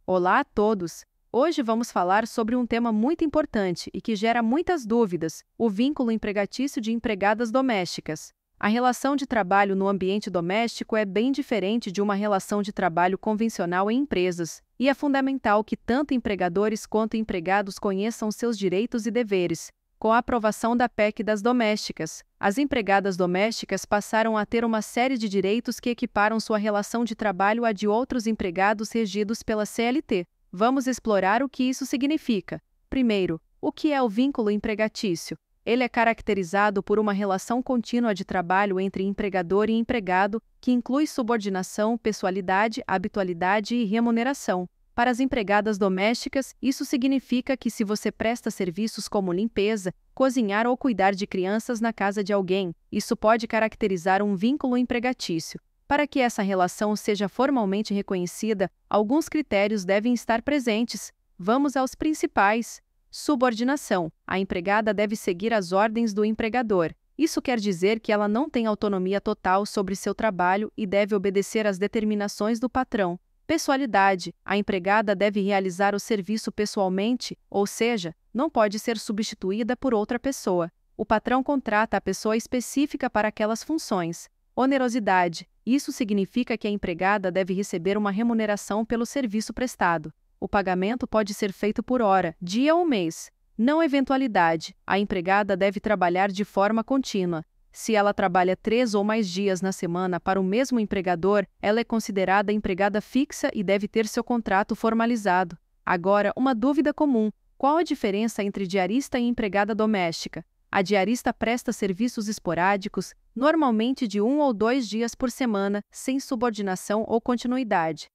Olá a todos! Hoje vamos falar sobre um tema muito importante e que gera muitas dúvidas: o vínculo empregatício de empregadas domésticas. A relação de trabalho no ambiente doméstico é bem diferente de uma relação de trabalho convencional em empresas, e é fundamental que tanto empregadores quanto empregados conheçam seus direitos e deveres. Com a aprovação da PEC das domésticas, as empregadas domésticas passaram a ter uma série de direitos que equiparam sua relação de trabalho à de outros empregados regidos pela CLT. Vamos explorar o que isso significa. Primeiro, o que é o vínculo empregatício? Ele é caracterizado por uma relação contínua de trabalho entre empregador e empregado, que inclui subordinação, pessoalidade, habitualidade e remuneração. Para as empregadas domésticas, isso significa que se você presta serviços como limpeza, cozinhar ou cuidar de crianças na casa de alguém, isso pode caracterizar um vínculo empregatício. Para que essa relação seja formalmente reconhecida, alguns critérios devem estar presentes. Vamos aos principais. Subordinação. A empregada deve seguir as ordens do empregador. Isso quer dizer que ela não tem autonomia total sobre seu trabalho e deve obedecer às determinações do patrão. Pessoalidade. A empregada deve realizar o serviço pessoalmente, ou seja, não pode ser substituída por outra pessoa. O patrão contrata a pessoa específica para aquelas funções. Onerosidade. Isso significa que a empregada deve receber uma remuneração pelo serviço prestado. O pagamento pode ser feito por hora, dia ou mês. Não eventualidade. A empregada deve trabalhar de forma contínua. Se ela trabalha 3 ou mais dias na semana para o mesmo empregador, ela é considerada empregada fixa e deve ter seu contrato formalizado. Agora, uma dúvida comum: qual a diferença entre diarista e empregada doméstica? A diarista presta serviços esporádicos, normalmente de 1 ou 2 dias por semana, sem subordinação ou continuidade.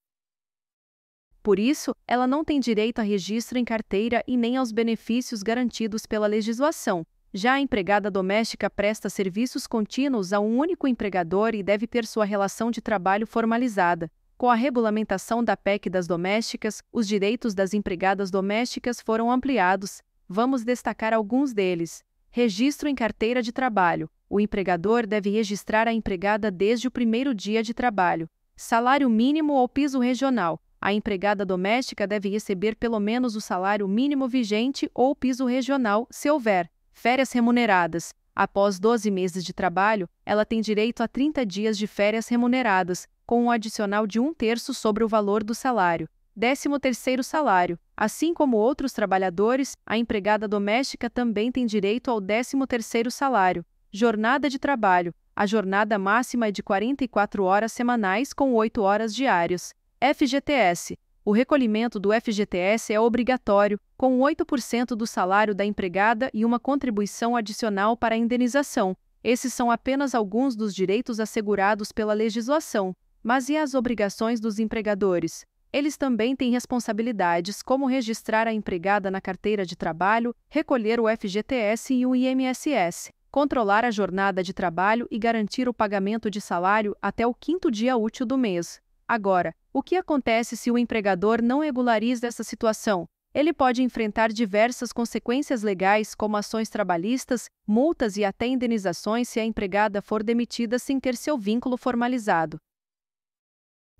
Por isso, ela não tem direito a registro em carteira e nem aos benefícios garantidos pela legislação. Já a empregada doméstica presta serviços contínuos a um único empregador e deve ter sua relação de trabalho formalizada. Com a regulamentação da PEC das domésticas, os direitos das empregadas domésticas foram ampliados. Vamos destacar alguns deles. Registro em carteira de trabalho. O empregador deve registrar a empregada desde o primeiro dia de trabalho. Salário mínimo ou piso regional. A empregada doméstica deve receber pelo menos o salário mínimo vigente ou piso regional, se houver. Férias remuneradas. Após 12 meses de trabalho, ela tem direito a 30 dias de férias remuneradas, com um adicional de 1/3 sobre o valor do salário. 13º salário. Assim como outros trabalhadores, a empregada doméstica também tem direito ao 13º salário. Jornada de trabalho. A jornada máxima é de 44 horas semanais com 8 horas diárias. FGTS. O recolhimento do FGTS é obrigatório, com 8% do salário da empregada e uma contribuição adicional para a indenização. Esses são apenas alguns dos direitos assegurados pela legislação. Mas e as obrigações dos empregadores? Eles também têm responsabilidades, como registrar a empregada na carteira de trabalho, recolher o FGTS e o INSS, controlar a jornada de trabalho e garantir o pagamento de salário até o 5º dia útil do mês. Agora, o que acontece se o empregador não regulariza essa situação? Ele pode enfrentar diversas consequências legais, como ações trabalhistas, multas e até indenizações se a empregada for demitida sem ter seu vínculo formalizado.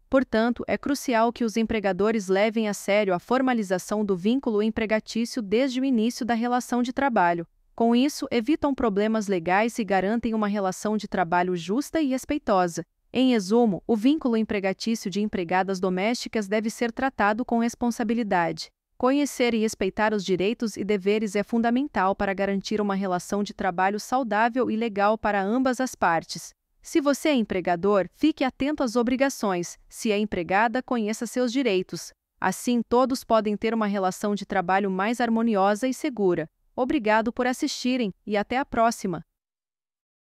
Portanto, é crucial que os empregadores levem a sério a formalização do vínculo empregatício desde o início da relação de trabalho. Com isso, evitam problemas legais e garantem uma relação de trabalho justa e respeitosa. Em resumo, o vínculo empregatício de empregadas domésticas deve ser tratado com responsabilidade. Conhecer e respeitar os direitos e deveres é fundamental para garantir uma relação de trabalho saudável e legal para ambas as partes. Se você é empregador, fique atento às obrigações. Se é empregada, conheça seus direitos. Assim, todos podem ter uma relação de trabalho mais harmoniosa e segura. Obrigado por assistirem e até a próxima!